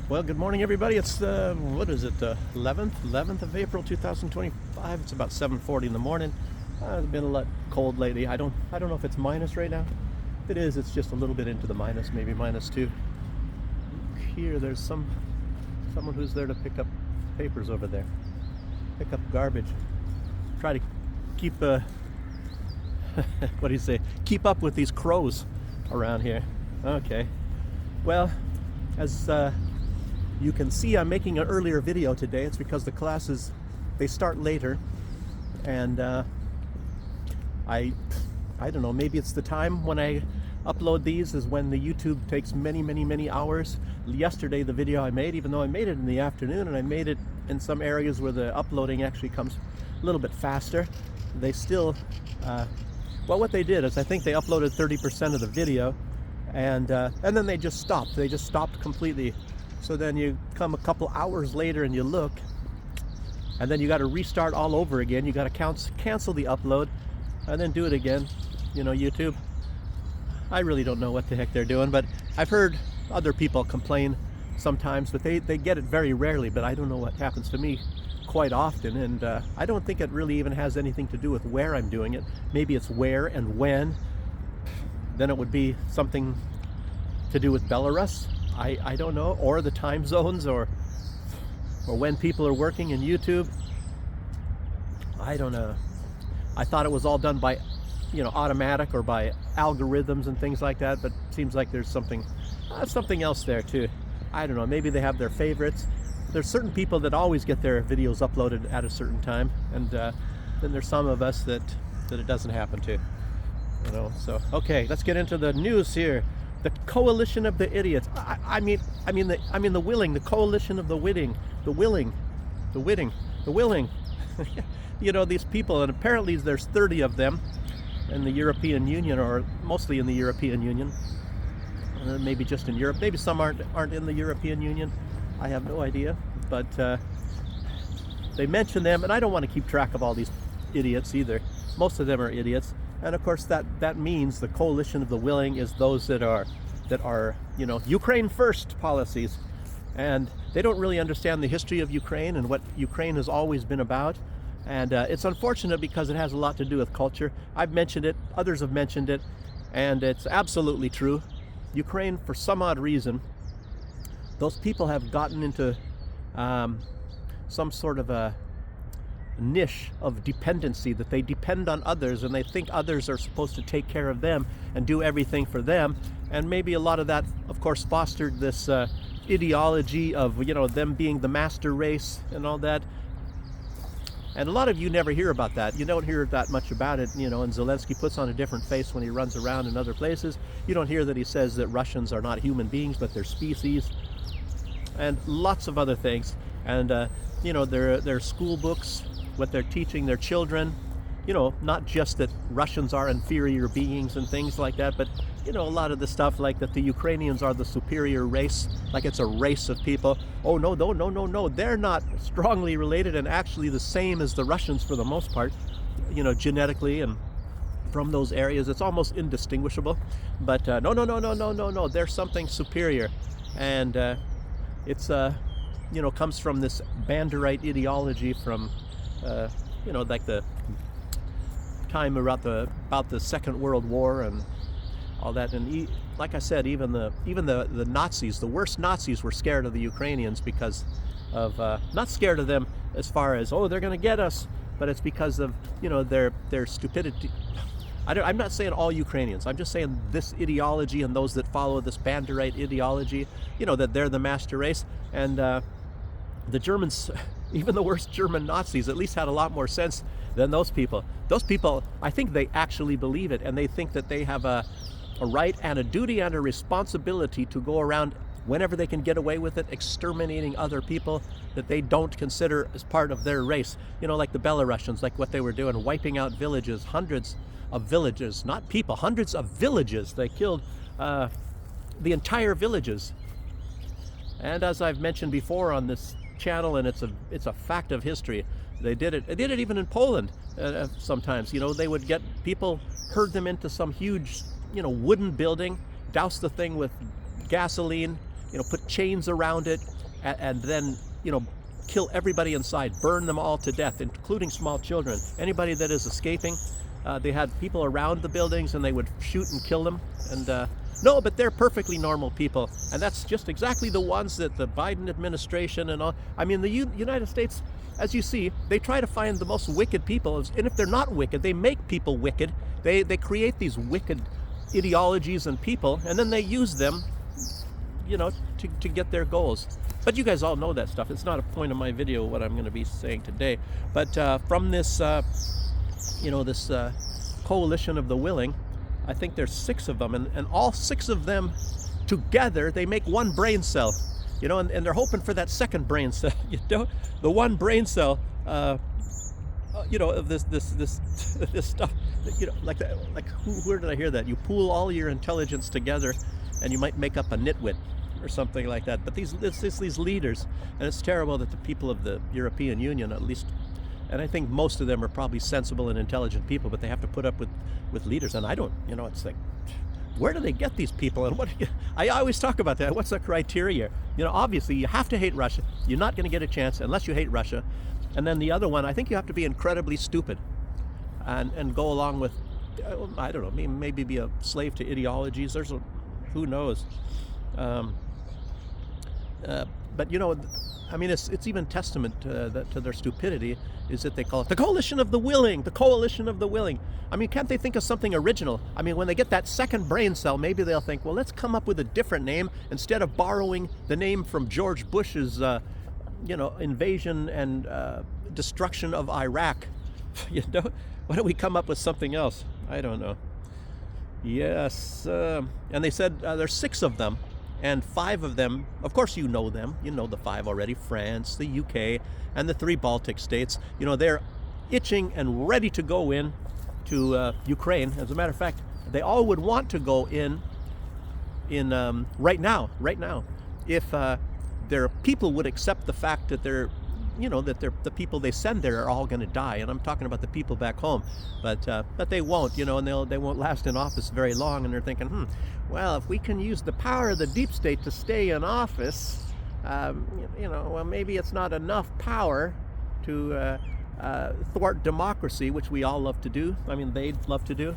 Well, good morning, everybody. It's what is it? 11th of April, 2025. It's about 7:40 in the morning. It's been a lot cold lately. I don't know if it's minus right now. If it is, it's just a little bit into the minus, maybe -2. Here, there's someone who's there to pick up papers over there. Pick up garbage. Try to keep what do you say? Keep up with these crows around here. Okay. Well, as you can see, I'm making an earlier video today. It's because the classes, they start later, and I don't know, maybe it's the time when I upload these is when the YouTube takes many hours. Yesterday, the video I made, even though I made it in the afternoon and I made it in some areas where the uploading actually comes a little bit faster, they still well, what they did is I think they uploaded 30% of the video, and then they just stopped. They just stopped completely. So then you come a couple hours later and you look, and then you got to restart all over again. You got to cancel the upload and then do it again. You know, YouTube, I really don't know what the heck they're doing, but I've heard other people complain sometimes, but they get it very rarely. But I don't know what happens to me quite often, and I don't think it really even has anything to do with where I'm doing it. Maybe it's where and when. Then it would be something to do with Belarus. I don't know, or the time zones, or when people are working in YouTube. I don't know. I thought it was all done by, automatic or by algorithms and things like that, but it seems like there's something else there too. I don't know. Maybe they have their favorites. There's certain people that always get their videos uploaded at a certain time, and then there's some of us that it doesn't happen to. So okay, let's get into the news here. The coalition of the idiots. I mean the willing, the coalition of the willing. These people, and apparently there's 30 of them in the European Union, or mostly in the European Union. Maybe just in Europe. Maybe some aren't in the European Union. I have no idea, but they mention them, and I don't want to keep track of all these idiots either. Most of them are idiots. And of course, that means the coalition of the willing is those that are Ukraine first policies, and they don't really understand the history of Ukraine and what Ukraine has always been about. And it's unfortunate because it has a lot to do with culture. I've mentioned it, others have mentioned it, and it's absolutely true. Ukraine, for some odd reason, those people have gotten into some sort of a niche of dependency, that they depend on others and they think others are supposed to take care of them and do everything for them. And maybe a lot of that, of course, fostered this ideology of them being the master race and all that. And a lot of you never hear about that. You don't hear that much about it, and Zelensky puts on a different face when he runs around in other places. You don't hear that he says that Russians are not human beings, but they're species, and lots of other things. And their school books, what they're teaching their children, not just that Russians are inferior beings and things like that, but a lot of the stuff like that the Ukrainians are the superior race, like it's a race of people. Oh no, they're not strongly related and actually the same as the Russians for the most part, genetically, and from those areas it's almost indistinguishable. But no, they're something superior. And it's comes from this Banderite ideology from like the time about the Second World War and all that. And like I said, even the Nazis, the worst Nazis, were scared of the Ukrainians because of not scared of them as far as, oh, they're going to get us, but it's because of their stupidity. I'm not saying all Ukrainians. I'm just saying this ideology and those that follow this Banderite ideology, that they're the master race. And the Germans, even the worst German Nazis, at least had a lot more sense than those people. Those people, I think they actually believe it, and they think that they have a right and a duty and a responsibility to go around whenever they can get away with it, exterminating other people that they don't consider as part of their race. Like the Belarusians, like what they were doing, wiping out villages, hundreds of villages, not people, hundreds of villages. They killed the entire villages. And as I've mentioned before on this channel, and it's a fact of history, they did it even in Poland. Sometimes they would get people, herd them into some huge wooden building, douse the thing with gasoline, put chains around it, and then, kill everybody inside, burn them all to death, including small children. Anybody that is escaping, they had people around the buildings, and they would shoot and kill them. And no, but they're perfectly normal people, and that's just exactly the ones that the Biden administration and all. I mean, the United States, as you see, they try to find the most wicked people, and if they're not wicked, they make people wicked. They create these wicked ideologies and people, and then they use them, to get their goals. But you guys all know that stuff. It's not a point of my video what I'm going to be saying today. But from this, this coalition of the willing, I think there's 6 of them, and all 6 of them together, they make one brain cell, and they're hoping for that second brain cell, the one brain cell, of this stuff, like that, where did I hear that? You pool all your intelligence together, and you might make up a nitwit or something like that. But these leaders, and it's terrible that the people of the European Union, at least, and I think most of them are probably sensible and intelligent people, but they have to put up with leaders. And I don't, it's like, where do they get these people? And I always talk about that. What's the criteria? Obviously you have to hate Russia. You're not going to get a chance unless you hate Russia. And then the other one, I think you have to be incredibly stupid and go along with, I don't know, maybe be a slave to ideologies. Who knows? But it's even testament to their stupidity is that they call it the coalition of the willing, the coalition of the willing. I mean, can't they think of something original? I mean, when they get that second brain cell, maybe they'll think, well, let's come up with a different name instead of borrowing the name from George Bush's, invasion and destruction of Iraq. Why don't we come up with something else? I don't know. Yes, and they said there's 6 of them. And 5 of them, of course you know them, the 5 already, France, the UK, and the 3 Baltic states. They're itching and ready to go in to Ukraine. As a matter of fact, they all would want to go in right now, if their people would accept the fact that the people they send there are all going to die. And I'm talking about the people back home, but they won't, and they won't last in office very long. And they're thinking, well, if we can use the power of the deep state to stay in office, well, maybe it's not enough power to thwart democracy, which we all love to do. I mean, they'd love to do.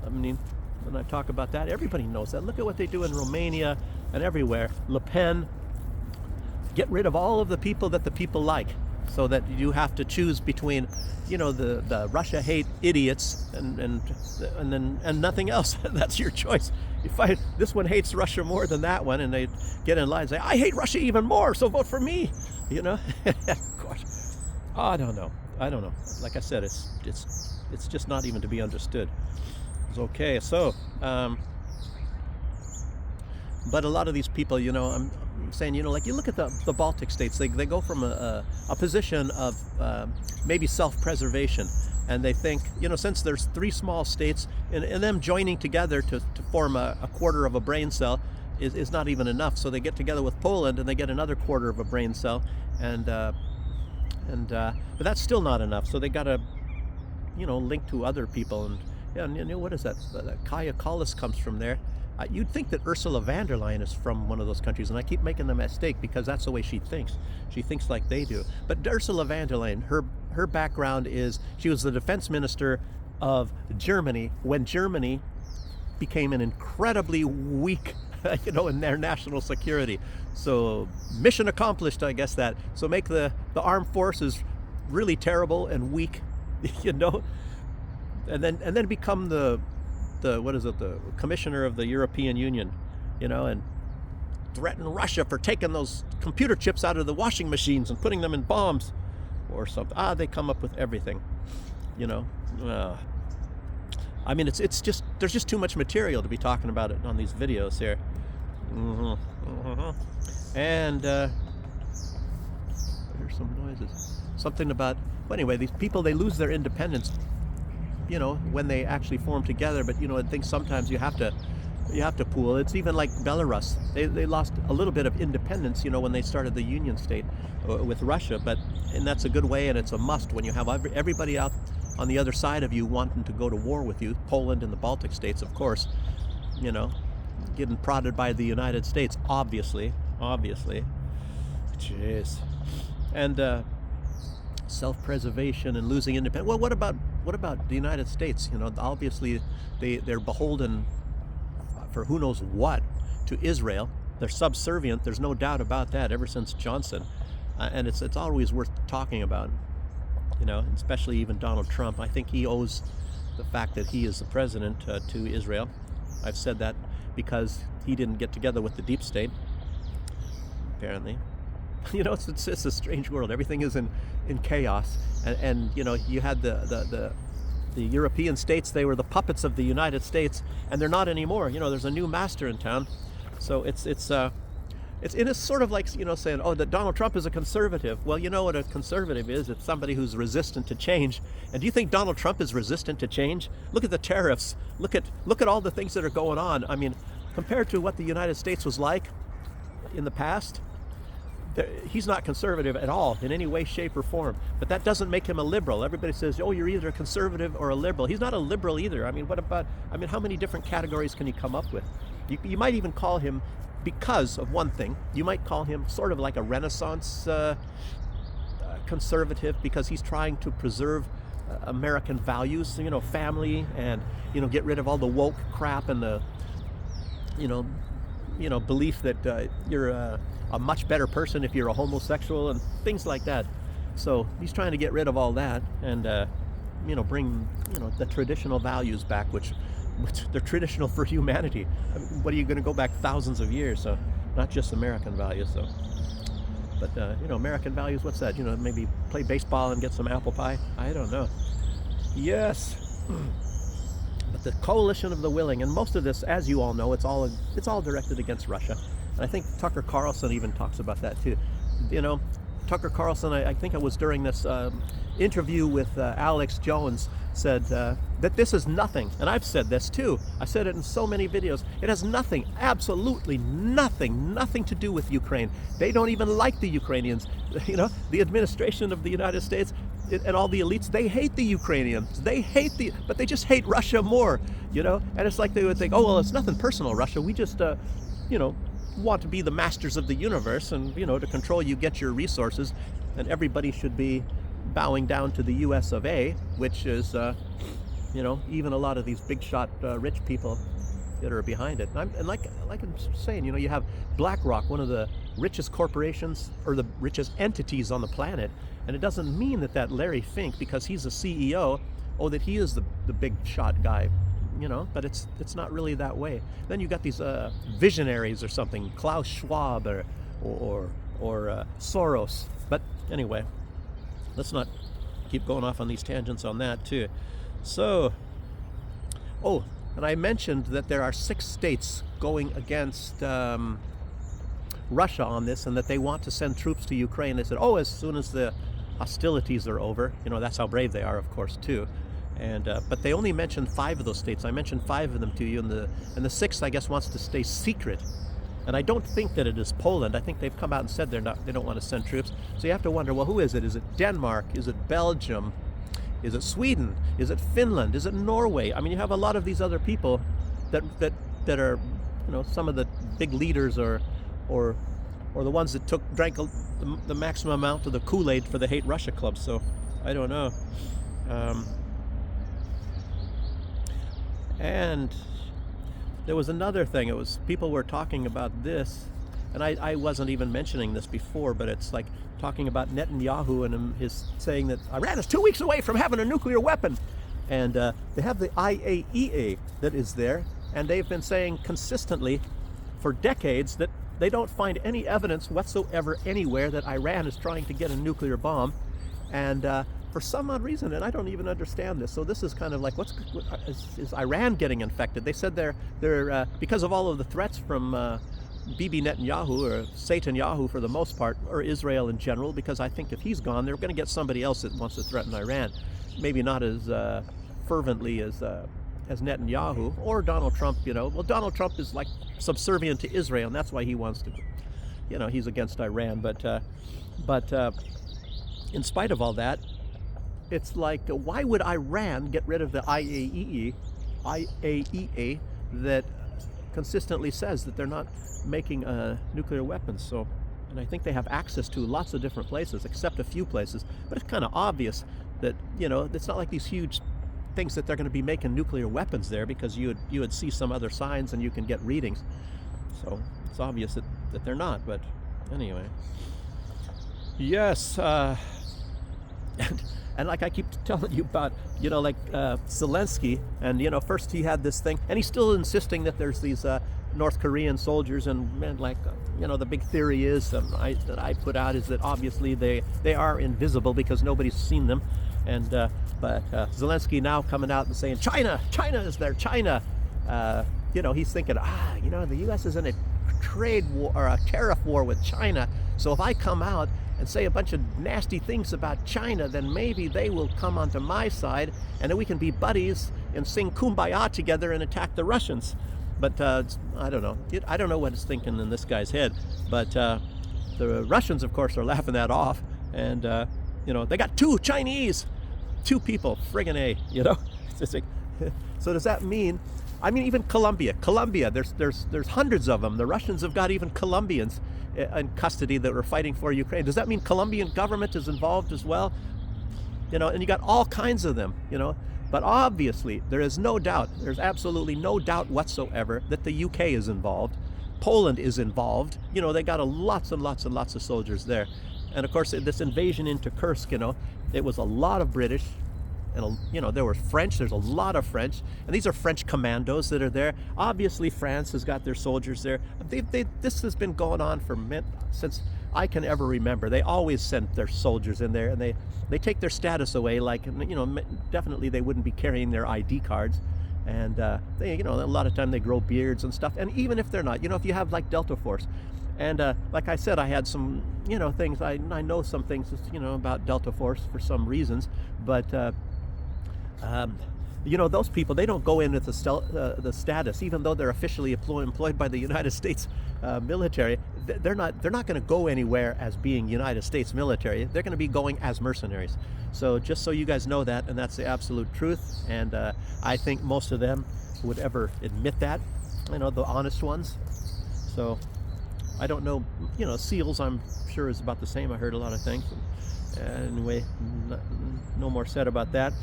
I mean, when I talk about that, everybody knows that. Look at what they do in Romania and everywhere. Le Pen, get rid of all of the people that the people like, so that you have to choose between, the Russia hate idiots and nothing else. That's your choice. You find this one hates Russia more than that one, and they get in line and say, I hate Russia even more, so vote for me. Of course. I don't know. Like I said, it's just not even to be understood. It's okay. So, but a lot of these people, I'm saying, like you look at the Baltic states, they go from a position of maybe self-preservation, and they think, since there's 3 small states, and them joining together to form a quarter of a brain cell is not even enough. So they get together with Poland and they get another quarter of a brain cell, but that's still not enough. So they got to, link to other people, and what is that? Kaya Kallas comes from there. You'd think that Ursula von der Leyen is from one of those countries, and I keep making the mistake because that's the way she thinks. She thinks like they do. But Ursula von der Leyen, her background is she was the defense minister of Germany when Germany became an incredibly weak, in their national security. So mission accomplished, I guess that. So make the armed forces really terrible and weak, and then become the commissioner of the European Union, and threaten Russia for taking those computer chips out of the washing machines and putting them in bombs or something. They come up with everything, I mean, it's just, there's just too much material to be talking about it on these videos here. And there's some noises. Something about, well, anyway, these people, they lose their independence when they actually form together. But I think sometimes you have to pool. It's even like Belarus. They lost a little bit of independence, when they started the Union State with Russia. And that's a good way, and it's a must when you have everybody out on the other side of you wanting to go to war with you. Poland and the Baltic states, of course, getting prodded by the United States, obviously. obviously. Jeez. And self-preservation and losing independence. Well, what about the United States? You know, obviously they're beholden for who knows what to Israel. They're subservient. There's no doubt about that. Ever since Johnson, and it's always worth talking about. You know, especially even Donald Trump. I think he owes the fact that he is the president to Israel. I've said that because he didn't get together with the deep state, apparently. You know, it's a strange world. Everything is in chaos. And you know, you had the European states. They were the puppets of the United States, and they're not anymore. You know, there's a new master in town. So it's sort of like, you know, saying, oh, that Donald Trump is a conservative. Well, you know what a conservative is? It's somebody who's resistant to change. And do you think Donald Trump is resistant to change? Look at the tariffs. Look at all the things that are going on. I mean, compared to what the United States was like in the past, he's not conservative at all in any way, shape, or form. But that doesn't make him a liberal. Everybody says, oh, you're either a conservative or a liberal. He's not a liberal either. I mean, how many different categories can you come up with? You might even call him, because of one thing, you might call him sort of like a Renaissance conservative, because he's trying to preserve American values, you know, family, and, you know, get rid of all the woke crap and the, you know, belief that you're a much better person if you're a homosexual and things like that. So he's trying to get rid of all that and, you know, bring, you know, the traditional values back, which they're traditional for humanity. I mean, what are you going to go back thousands of years? So not just American values. So, but you know, American values. What's that? You know, maybe play baseball and get some apple pie. I don't know. Yes. But the coalition of the willing, and most of this, as you all know, it's all directed against Russia. And I think Tucker Carlson even talks about that too. You know, Tucker Carlson, I think it was during this interview with Alex Jones, said that this is nothing. And I've said this too. I said it in so many videos. It has nothing, absolutely nothing to do with Ukraine. They don't even like the Ukrainians. You know, the administration of the United States and all the elites, they hate the Ukrainians. But they just hate Russia more, you know? And it's like they would think, oh, well, it's nothing personal, Russia. We just, you know, want to be the masters of the universe, and, you know, to control you, get your resources, and everybody should be bowing down to the US of A, which is, you know, even a lot of these big shot rich people that are behind it. And like I'm saying, you know, you have BlackRock, one of the richest corporations or the richest entities on the planet, and it doesn't mean that Larry Fink, because he's a CEO, that he is the big shot guy, you know, but it's not really that way. Then you got these visionaries or something, Klaus Schwab or Soros. But anyway, let's not keep going off on these tangents on that too. So, and I mentioned that there are 6 states going against Russia on this, and that they want to send troops to Ukraine. They said, as soon as the hostilities are over. You know, that's how brave they are, of course, too. And but they only mentioned 5 of those states. I mentioned 5 of them to you, and the 6th, I guess, wants to stay secret. And I don't think that it is Poland. I think they've come out and said they don't want to send troops. So you have to wonder, well, who is it? Is it Denmark? Is it Belgium? Is it Sweden? Is it Finland? Is it Norway? I mean, you have a lot of these other people that are, you know, some of the big leaders or the ones that drank the maximum amount of the Kool-Aid for the Hate Russia Club. So I don't know. And there was another thing. It was people were talking about this, and I wasn't even mentioning this before, but it's like talking about Netanyahu and his saying that Iran is 2 weeks away from having a nuclear weapon. And they have the IAEA that is there, and they've been saying consistently for decades that they don't find any evidence whatsoever anywhere that Iran is trying to get a nuclear bomb. And for some odd reason, and I don't even understand this, so this is kind of like, is Iran getting infected? They said they're because of all of the threats from Bibi Netanyahu, or Satanyahu for the most part, or Israel in general, because I think if he's gone, they're going to get somebody else that wants to threaten Iran. Maybe not as fervently as Netanyahu or Donald Trump. You know, well, Donald Trump is like subservient to Israel, and that's why he wants to, you know, he's against Iran. But in spite of all that, it's like, why would Iran get rid of the IAEA that consistently says that they're not making nuclear weapons. So, and I think they have access to lots of different places, except a few places. But it's kind of obvious that, you know, it's not like these huge things that they're going to be making nuclear weapons there, because you would see some other signs and you can get readings. So it's obvious that they're not. But anyway, yes. And like I keep telling you about, you know, like Zelensky, and, you know, first he had this thing, and he's still insisting that there's these North Korean soldiers, and like, you know, the big theory is that I put out is that obviously they are invisible because nobody's seen them, and but Zelensky now coming out and saying China is there, China, you know, he's thinking, you know, the U.S. is in a trade war or a tariff war with China, so if I come out and say a bunch of nasty things about China, then maybe they will come onto my side, and then we can be buddies and sing Kumbaya together and attack the Russians. But I don't know. I don't know what it's thinking in this guy's head. But the Russians, of course, are laughing that off. And, you know, they got two people, friggin' A, you know? So does that mean, I mean, even Colombia, there's hundreds of them. The Russians have got even Colombians in custody that were fighting for Ukraine. Does that mean Colombian government is involved as well? You know, and you got all kinds of them, you know. But obviously, there is no doubt, there's absolutely no doubt whatsoever that the UK is involved. Poland is involved. You know, they got lots and lots and lots of soldiers there. And of course, this invasion into Kursk, you know, it was a lot of British, and, you know, there were French, there's a lot of French, and these are French commandos that are there. Obviously, France has got their soldiers there. This has been going on since I can ever remember. They always send their soldiers in there, and they take their status away, like, you know, definitely they wouldn't be carrying their ID cards. And they, you know, a lot of time they grow beards and stuff. And even if they're not, you know, if you have like Delta Force, and like I said, I had some, you know, things, I know some things, you know, about Delta Force for some reasons, but you know, those people, they don't go in with the status, even though they're officially employed by the United States military. They're not going to go anywhere as being United States military. They're going to be going as mercenaries. So just so you guys know that, and that's the absolute truth. And I think most of them would ever admit that, you know, the honest ones. So I don't know, you know, SEALs, I'm sure is about the same. I heard a lot of things. Anyway, no more said about that.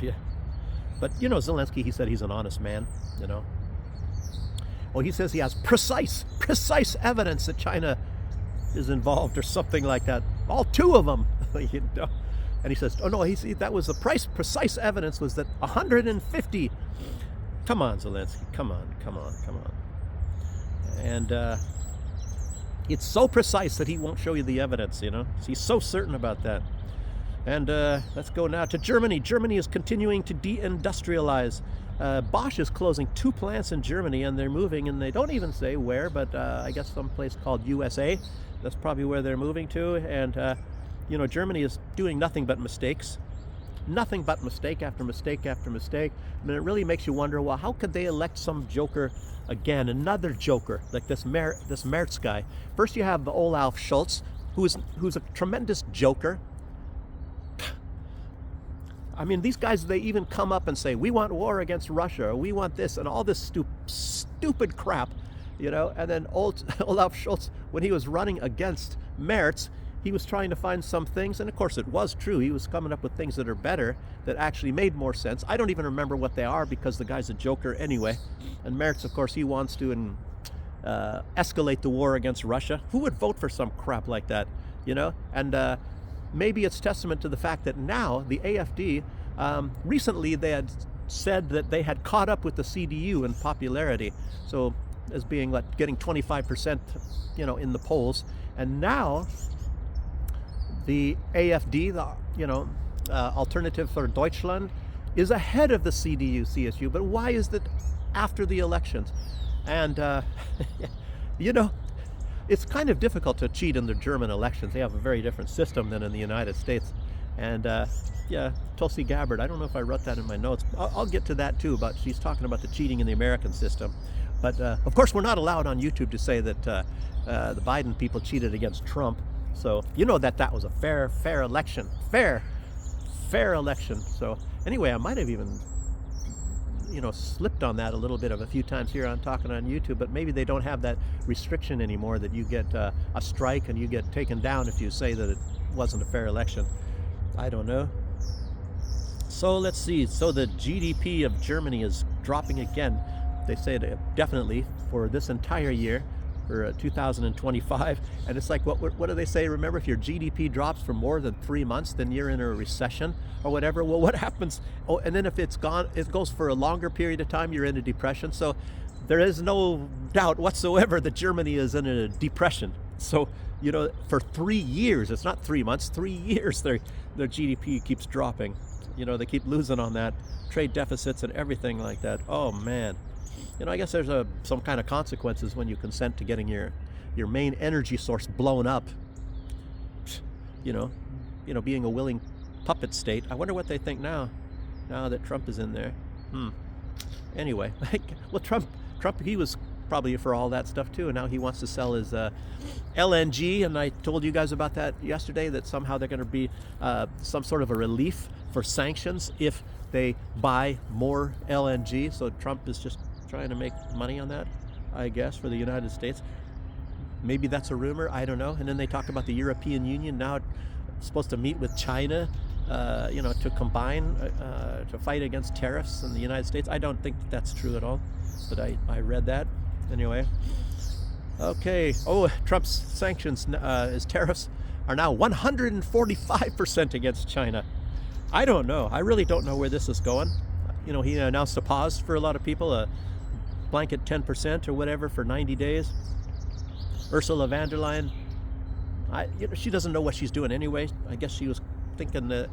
Yeah. But, you know, Zelensky, he said he's an honest man, you know. Well, he says he has precise evidence that China is involved or something like that. All two of them, you know. And he says, oh no, that was the precise evidence was that 150. Come on, Zelensky, come on. And it's so precise that he won't show you the evidence, you know. He's so certain about that. And let's go now to Germany. Germany is continuing to deindustrialize. Bosch is closing 2 plants in Germany, and they're moving, and they don't even say where, but I guess some place called USA. That's probably where they're moving to. And, you know, Germany is doing nothing but mistakes. Nothing but mistake after mistake after mistake. I mean, it really makes you wonder, well, how could they elect some joker again, another joker, like this Merz guy? First you have Olaf Scholz, who's a tremendous joker. I mean, these guys, they even come up and say, we want war against Russia, or we want this, and all this stupid crap, you know. And then Olaf Scholz, when he was running against Merz, he was trying to find some things, and of course it was true. He was coming up with things that are better, that actually made more sense. I don't even remember what they are, because the guy's a joker anyway. And Merz, of course, he wants to escalate the war against Russia. Who would vote for some crap like that, you know? And maybe it's testament to the fact that now the AfD, recently they had said that they had caught up with the CDU in popularity, so as being like getting 25%, you know, in the polls. And now the AfD, the, you know, Alternative for Deutschland, is ahead of the CDU, CSU. But why is that after the elections? And you know, it's kind of difficult to cheat in the German elections. They have a very different system than in the United States. And yeah, Tulsi Gabbard, I don't know if I wrote that in my notes. I'll get to that too, but she's talking about the cheating in the American system. But of course, we're not allowed on YouTube to say that the Biden people cheated against Trump. So you know that was a fair election. Fair election. So anyway, I might have even slipped on that a little bit of a few times here on talking on YouTube, but maybe they don't have that restriction anymore that you get a strike and you get taken down if you say that it wasn't a fair election. I don't know. So let's see. So the GDP of Germany is dropping again. They say that definitely for this entire year, for 2025. And it's like, what do they say? Remember, if your GDP drops for more than 3 months, then you're in a recession or whatever. Well, what happens? Oh, and then if it goes for a longer period of time, you're in a depression. So there is no doubt whatsoever that Germany is in a depression. So, for 3 years, it's not 3 months, 3 years, their GDP keeps dropping. They keep losing on that, trade deficits and everything like that. Oh, man. I guess there's some kind of consequences when you consent to getting your main energy source blown up. Being a willing puppet state. I wonder what they think now that Trump is in there. Anyway, well, Trump, he was probably for all that stuff too, and now he wants to sell his LNG, and I told you guys about that yesterday, that somehow they're going to be some sort of a relief for sanctions if they buy more LNG. So Trump is just trying to make money on that, I guess, for the United States. Maybe that's a rumor, I don't know. And then they talk about the European Union now supposed to meet with China, to combine to fight against tariffs in the United States. I don't think that's true at all, but I read that anyway. Okay. Oh, Trump's sanctions, his tariffs are now 145% against China. I don't know. I really don't know where this is going. He announced a pause for a lot of people, a blanket 10% or whatever for 90 days. Ursula von der Leyen, she doesn't know what she's doing anyway. I guess she was thinking that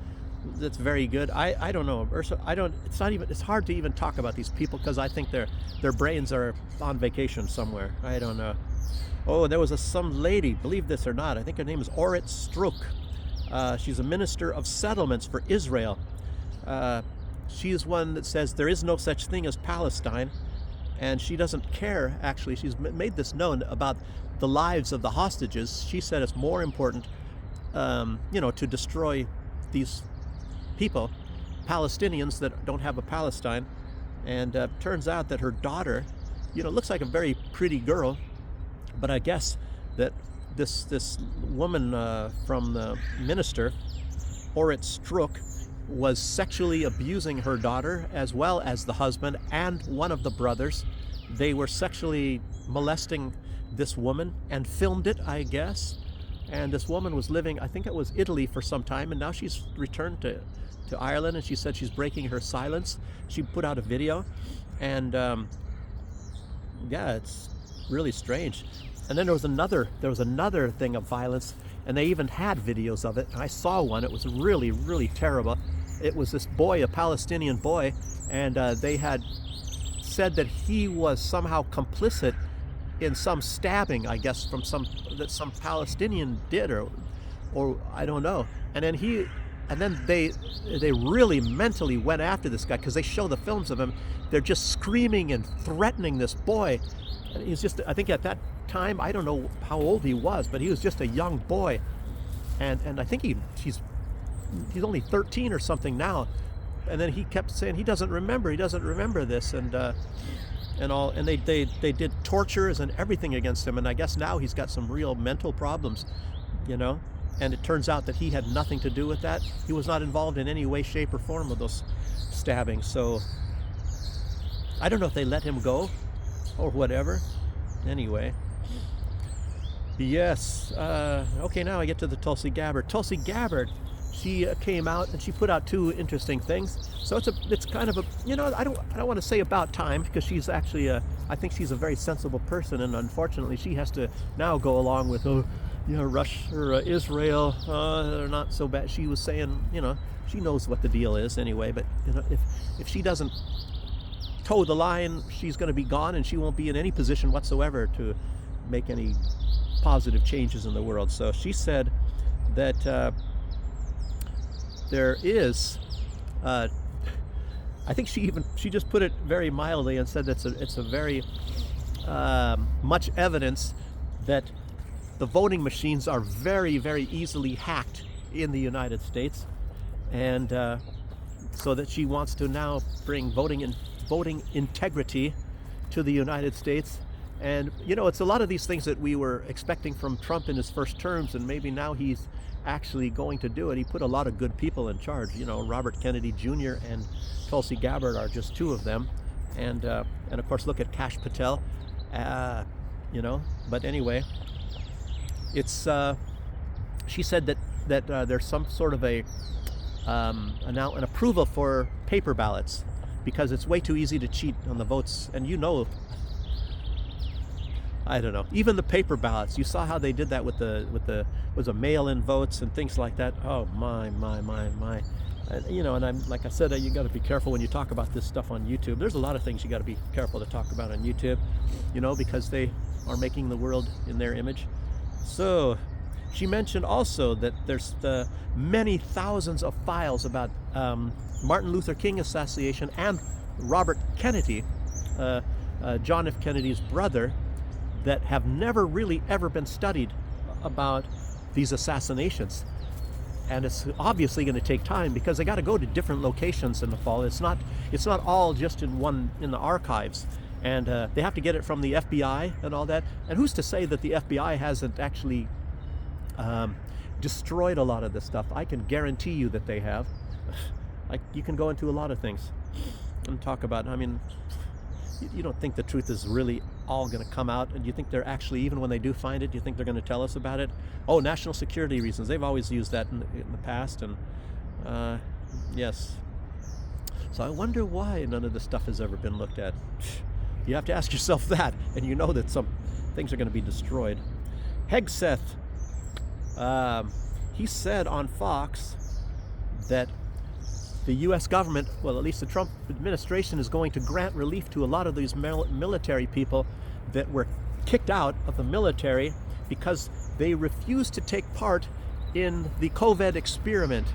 that's very good. I don't know. Ursula, it's hard to even talk about these people because I think their brains are on vacation somewhere. I don't know. Oh, there was some lady, believe this or not, I think her name is Orit Struk. She's a minister of settlements for Israel. She is one that says there is no such thing as Palestine, and she doesn't care, actually. She's made this known about the lives of the hostages. She said it's more important, to destroy these people, Palestinians that don't have a Palestine. And turns out that her daughter, looks like a very pretty girl, but I guess that this woman from the minister, Orit Struk, was sexually abusing her daughter as well as the husband and one of the brothers. They were sexually molesting this woman and filmed it, I guess. And this woman was living, I think it was Italy, for some time, and now she's returned to Ireland, and she said she's breaking her silence. She put out a video, and it's really strange. And then there was another thing of violence, and they even had videos of it. And I saw one. It was really, really terrible. It was this boy, a Palestinian boy, and they had said that he was somehow complicit in some stabbing, I guess, that some Palestinian did, or I don't know. And then they really mentally went after this guy, because they show the films of him. They're just screaming and threatening this boy. And he's just, I think at that time, I don't know how old he was, but he was just a young boy, and I think he's only 13 or something now. And then he kept saying he doesn't remember this, and they did tortures and everything against him. And I guess now he's got some real mental problems, and it turns out that he had nothing to do with that. He was not involved in any way, shape, or form with those stabbings. So I don't know if they let him go or whatever. Anyway, yes. Okay, now I get to the Tulsi Gabbard. Tulsi Gabbard, she came out and she put out two interesting things. So it's kind of a, I don't want to say about time, because she's actually I think she's a very sensible person, and unfortunately she has to now go along with Russia or Israel. They're not so bad. She was saying, she knows what the deal is anyway. But if she doesn't toe the line, she's going to be gone, and she won't be in any position whatsoever to make any positive changes in the world. So she said that there is, I think she just put it very mildly and said that it's a very much evidence that the voting machines are very, very easily hacked in the United States, and so that she wants to now bring voting in voting integrity to the United States. And, you know, it's a lot of these things that we were expecting from Trump in his first terms, and maybe now he's actually going to do it. He put a lot of good people in charge. You know, Robert Kennedy Jr. and Tulsi Gabbard are just two of them. And of course, look at Kash Patel, you know. But anyway, it's, she said that there's some sort of an approval for paper ballots because it's way too easy to cheat on the votes. And you know, I don't know, even the paper ballots, you saw how they did that with the was a mail-in votes and things like that. Oh my. You know, and I'm, like I said, you got to be careful when you talk about this stuff on YouTube. There's a lot of things you got to be careful to talk about on YouTube, you know, because they are making the world in their image. So she mentioned also that there's many thousands of files about Martin Luther King assassination and Robert Kennedy, John F. Kennedy's brother, that have never really ever been studied about these assassinations. And it's obviously going to take time because they got to go to different locations in the fall. It's not all just in the archives, and they have to get it from the FBI and all that. And who's to say that the FBI hasn't actually destroyed a lot of this stuff? I can guarantee you that they have. Like, you can go into a lot of things and talk about. I mean, you don't think the truth is really all going to come out, and you think they're actually, even when they do find it, you think they're going to tell us about it? Oh, national security reasons. They've always used that in the past, and yes. So I wonder why none of this stuff has ever been looked at. You have to ask yourself that, and you know that some things are going to be destroyed. Hegseth, he said on Fox that the U.S. government, well, at least the Trump administration, is going to grant relief to a lot of these military people that were kicked out of the military because they refused to take part in the COVID experiment.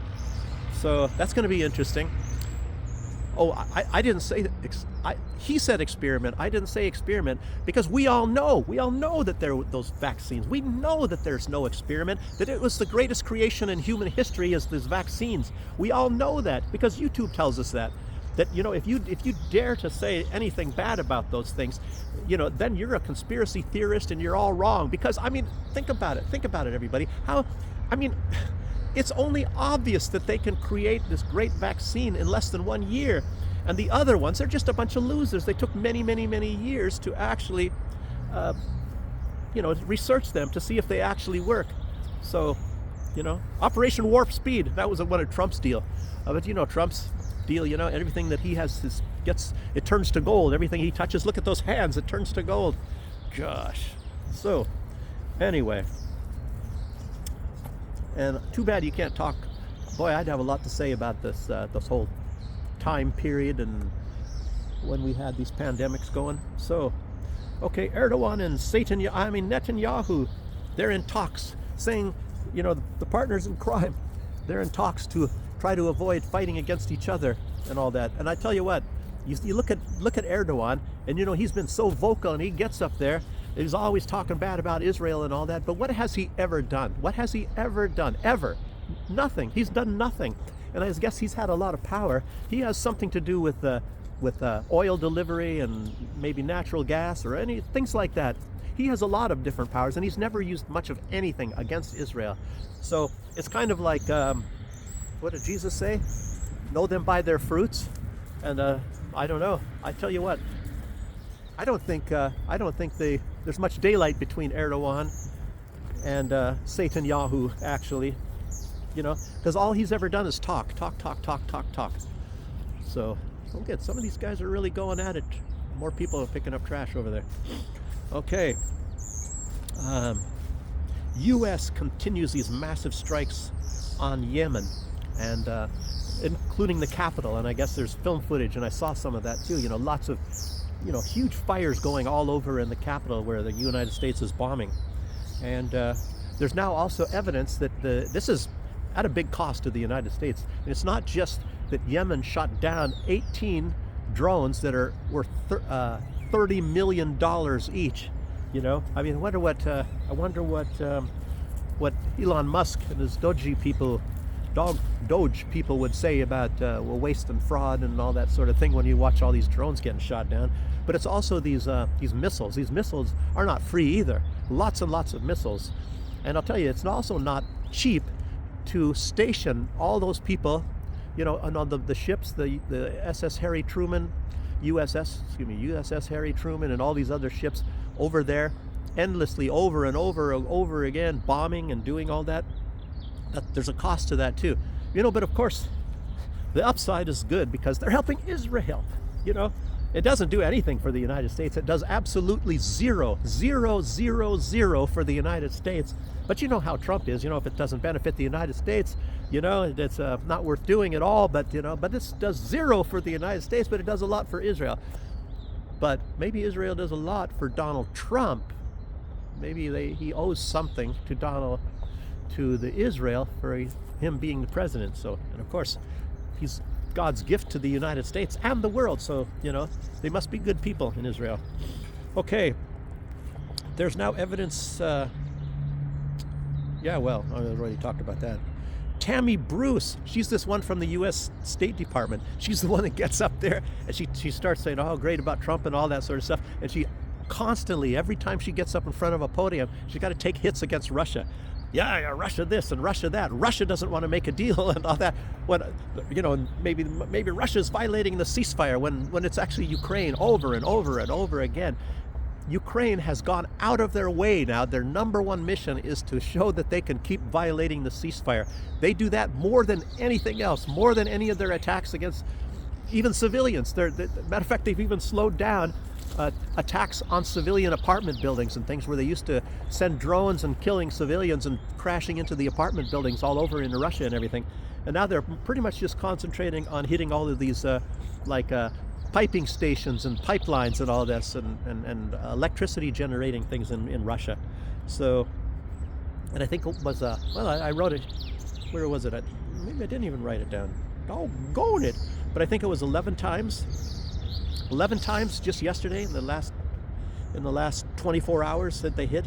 So that's going to be interesting. Oh, I didn't say that. He said experiment. I didn't say experiment because we all know that there were those vaccines. We know that there's no experiment, that it was the greatest creation in human history is these vaccines. We all know that because YouTube tells us that. That, you know, if you dare to say anything bad about those things, you know, then you're a conspiracy theorist and you're all wrong. Because, I mean, think about it, everybody. It's only obvious that they can create this great vaccine in less than 1 year. And the other ones, they're just a bunch of losers. They took many, many, many years to actually, you know, research them to see if they actually work. So, you know, Operation Warp Speed, that was one of Trump's deal. But, you know, Trump's deal, you know, everything that he has it turns to gold. Everything he touches, look at those hands, it turns to gold. Gosh. So, anyway. And too bad you can't talk. Boy, I'd have a lot to say about this whole time period and when we had these pandemics going. So, okay, Erdogan and Netanyahu, they're in talks, saying, you know, the partners in crime, they're in talks to try to avoid fighting against each other and all that. And I tell you what, you look at Erdogan, and you know, he's been so vocal, and he gets up there, he's always talking bad about Israel and all that, but what has he ever done? What has he ever done? Ever? Nothing. He's done nothing. And I guess he's had a lot of power. He has something to do with oil delivery and maybe natural gas or any things like that. He has a lot of different powers, and he's never used much of anything against Israel. So it's kind of like, what did Jesus say? Know them by their fruits. And I don't know. I tell you what, I don't think there's much daylight between Erdogan and Netanyahu, actually. You know, because all he's ever done is talk. So, okay, some of these guys are really going at it. More people are picking up trash over there. Okay. U.S. continues these massive strikes on Yemen, and including the capital. And I guess there's film footage, and I saw some of that too. You know, lots of, you know, huge fires going all over in the capital where the United States is bombing. And there's now also evidence that this is at a big cost to the United States. And it's not just that Yemen shot down 18 drones that are worth $30 million each. You know, I mean, I wonder what Elon Musk and his Doji people Doge people would say about waste and fraud and all that sort of thing when you watch all these drones getting shot down. But it's also these missiles. These missiles are not free either. Lots and lots of missiles. And I'll tell you, it's also not cheap to station all those people, on the ships, the SS Harry Truman, USS Harry Truman, and all these other ships over there, endlessly over and over again, bombing and doing all that. There's a cost to that too, but of course the upside is good because they're helping Israel. It doesn't do anything for the United States. It does absolutely zero for the United States. But you know how Trump is. If it doesn't benefit the United States, it's not worth doing at all. But this does zero for the United States, but it does a lot for Israel. But maybe Israel does a lot for Donald Trump. Maybe he owes something to the Israel for him being the president. So, and of course, he's God's gift to the United States and the world. So, they must be good people in Israel. Okay, there's now evidence. I already talked about that. Tammy Bruce, she's this one from the U.S. State Department. She's the one that gets up there and she starts saying, oh, great about Trump and all that sort of stuff. And she constantly, every time she gets up in front of a podium, she's got to take hits against Russia. Yeah, Russia this and Russia that. Russia doesn't want to make a deal and all that. Maybe Russia's violating the ceasefire when it's actually Ukraine over and over again. Ukraine has gone out of their way now. Their number one mission is to show that they can keep violating the ceasefire. They do that more than anything else, more than any of their attacks against even civilians. Matter of fact, they've even slowed down attacks on civilian apartment buildings and things where they used to send drones and killing civilians and crashing into the apartment buildings all over in Russia and everything. And now they're pretty much just concentrating on hitting all of these piping stations and pipelines and all this and electricity generating things in Russia. So, and I think it was, I wrote it, where was it? Maybe I didn't even write it down. Doggone it. But I think it was 11 times just yesterday in the last 24 hours that they hit.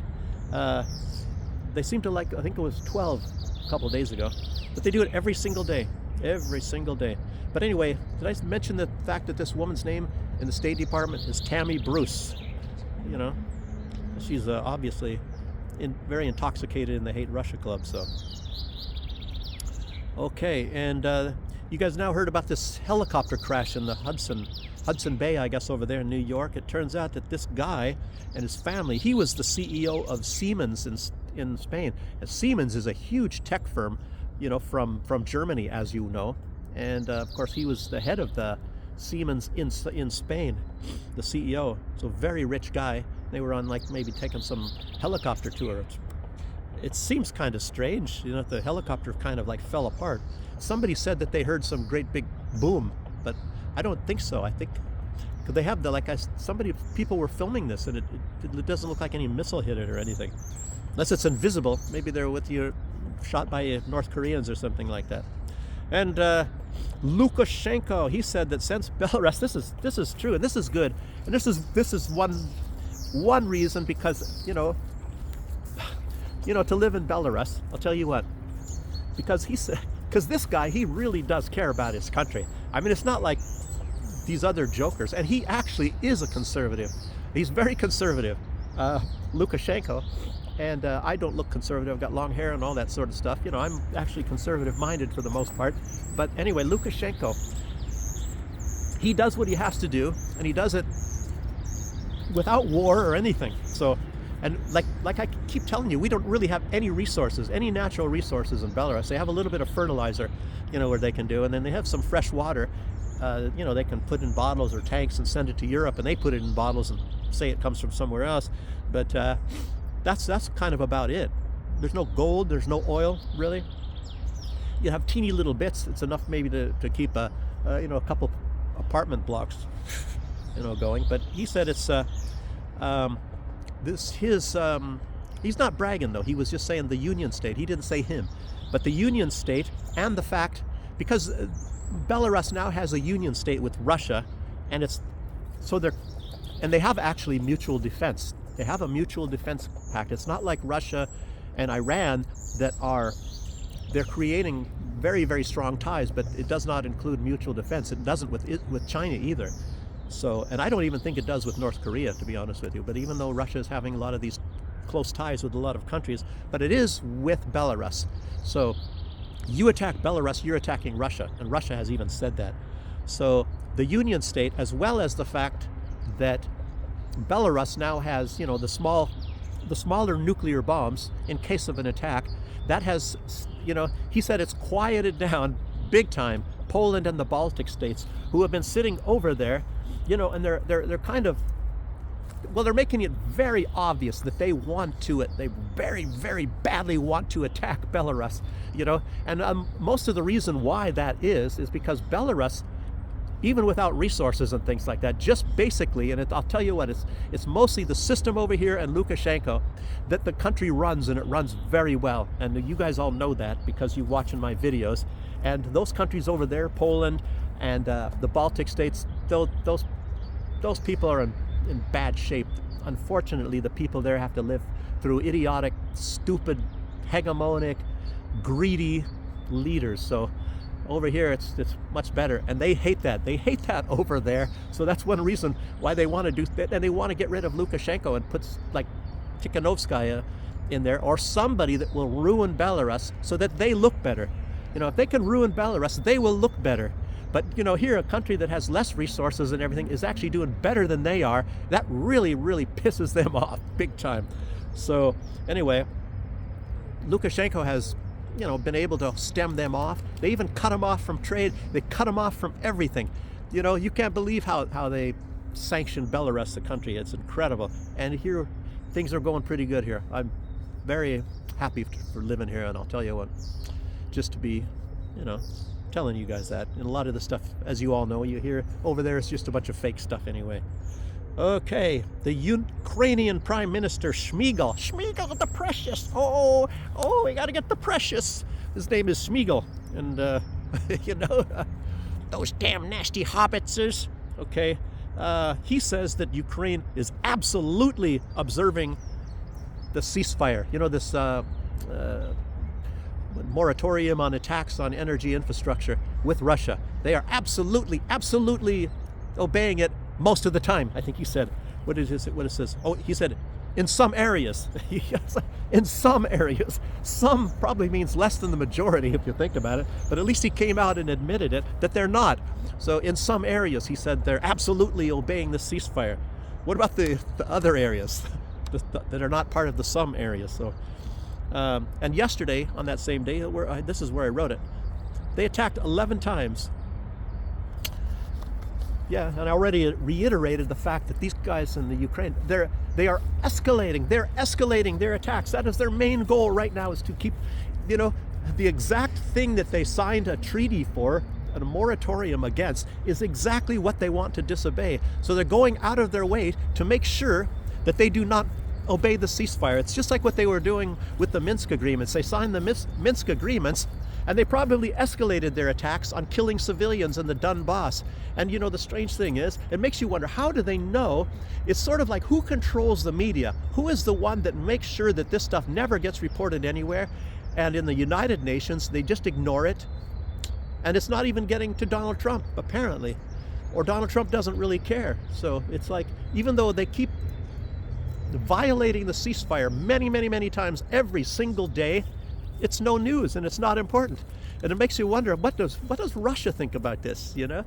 They seem to I think it was 12 a couple of days ago, but they do it every single day. But anyway, did I mention the fact that this woman's name in the State Department is Tammy Bruce? She's obviously very intoxicated in the Hate Russia Club. So, okay, and you guys now heard about this helicopter crash in the Hudson Bay, I guess, over there in New York. It turns out that this guy and his family, he was the CEO of Siemens in Spain. And Siemens is a huge tech firm, from Germany, as you know. And of course, he was the head of the Siemens in Spain, the CEO. So very rich guy. They were on maybe taking some helicopter tour. It seems kind of strange, the helicopter kind of fell apart. Somebody said that they heard some great big boom, but I don't think so. I think because they have people were filming this, and it doesn't look like any missile hit it or anything, unless it's invisible. Maybe they're shot by North Koreans or something like that. And Lukashenko, he said that since Belarus, this is true, and this is good, and this is one reason, because to live in Belarus, I'll tell you what, because this guy, he really does care about his country. I mean, it's not like these other jokers, and he actually is a conservative. He's very conservative, Lukashenko. And I don't look conservative. I've got long hair and all that sort of stuff. I'm actually conservative-minded for the most part. But anyway, Lukashenko, he does what he has to do, and he does it without war or anything. So, and like I keep telling you, we don't really have any resources, any natural resources in Belarus. They have a little bit of fertilizer, where they can do, and then they have some fresh water. They can put in bottles or tanks and send it to Europe, and they put it in bottles and say it comes from somewhere else. But that's kind of about it. There's no gold, there's no oil, really. You have teeny little bits. It's enough maybe to keep a couple apartment blocks, going. But he said it's he's not bragging though. He was just saying the Union State. He didn't say him, but the Union State, and the fact, because Belarus now has a Union State with Russia, and they have actually mutual defense. They have a mutual defense pact. It's not like Russia and Iran they're creating very, very strong ties, but it does not include mutual defense. It doesn't with China either. So, and I don't even think it does with North Korea, to be honest with you. But even though Russia is having a lot of these close ties with a lot of countries, but it is with Belarus. So you attack Belarus, you're attacking Russia, and Russia has even said that. So the Union State, as well as the fact that Belarus now has, you know, the smaller nuclear bombs in case of an attack, that has, you know, he said it's quieted down big time Poland and the Baltic states, who have been sitting over there, you know, and they're kind of, well, they're making it very obvious that they very, very badly want to attack Belarus, you know, and most of the reason why that is because Belarus, even without resources and things like that, just basically, and I'll tell you what, it's mostly the system over here and Lukashenko that the country runs, and it runs very well. And you guys all know that because you watch in my videos. And those countries over there, Poland and the Baltic states, those people are in bad shape. Unfortunately, the people there have to live through idiotic, stupid, hegemonic, greedy leaders. So over here, it's much better, and they hate that. They hate that over there. So that's one reason why they want to do that, and they want to get rid of Lukashenko and put like Tikhanovskaya in there, or somebody that will ruin Belarus so that they look better. You know, if they can ruin Belarus, they will look better. But, you know, here, a country that has less resources and everything is actually doing better than they are. That really, really pisses them off big time. So anyway, Lukashenko has, you know, been able to stem them off. They even cut them off from trade. They cut them off from everything. You know, you can't believe how they sanctioned Belarus, the country. It's incredible. And here, things are going pretty good here. I'm very happy for living here, and I'll tell you what, just to be, you know, telling you guys that. And a lot of the stuff, as you all know, you hear over there, it's just a bunch of fake stuff anyway. Okay, the Ukrainian Prime Minister Shmyhal the Precious. Oh, we got to get the Precious. His name is Shmyhal, and you know, those damn nasty hobbitses. Okay, he says that Ukraine is absolutely observing the ceasefire. You know, this moratorium on attacks on energy infrastructure with Russia. They are absolutely obeying it most of the time, I think he said. What it says? Oh, he said in some areas. In some areas. Some probably means less than the majority if you think about it, but at least he came out and admitted it, that they're not. So in some areas, he said, they're absolutely obeying the ceasefire. What about the other areas that are not part of the some areas? So and yesterday, on that same day, this is where I wrote it, they attacked 11 times. Yeah, and I already reiterated the fact that these guys in the Ukraine, they are escalating. They're escalating their attacks. That is their main goal right now, is to keep, you know, the exact thing that they signed a treaty for, a moratorium against, is exactly what they want to disobey. So they're going out of their way to make sure that they do not obey the ceasefire. It's just like what they were doing with the Minsk agreements. They signed the Minsk agreements, and they probably escalated their attacks on killing civilians in the Donbass. And you know, the strange thing is, it makes you wonder, how do they know? It's sort of like, who controls the media? Who is the one that makes sure that this stuff never gets reported anywhere? And in the United Nations, they just ignore it. And it's not even getting to Donald Trump, apparently. Or Donald Trump doesn't really care. So it's like, even though they keep violating the ceasefire many times every single day, it's no news and it's not important. And it makes you wonder, what does Russia think about this, you know?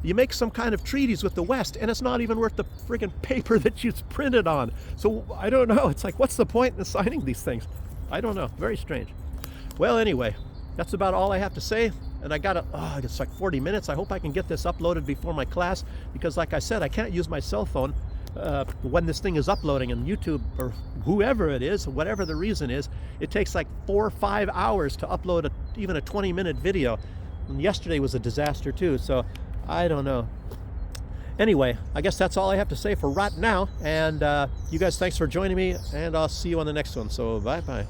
You make some kind of treaties with the West and it's not even worth the friggin' paper that it's printed on. So I don't know, it's like, what's the point in signing these things? I don't know, very strange. Well, anyway, that's about all I have to say. And I got it's like 40 minutes. I hope I can get this uploaded before my class, because like I said, I can't use my cell phone when this thing is uploading, and YouTube or whoever it is, whatever the reason is, it takes like 4 or 5 hours to upload even a 20-minute video. And yesterday was a disaster too, so I don't know. Anyway, I guess that's all I have to say for right now, and you guys, thanks for joining me, and I'll see you on the next one. So bye-bye.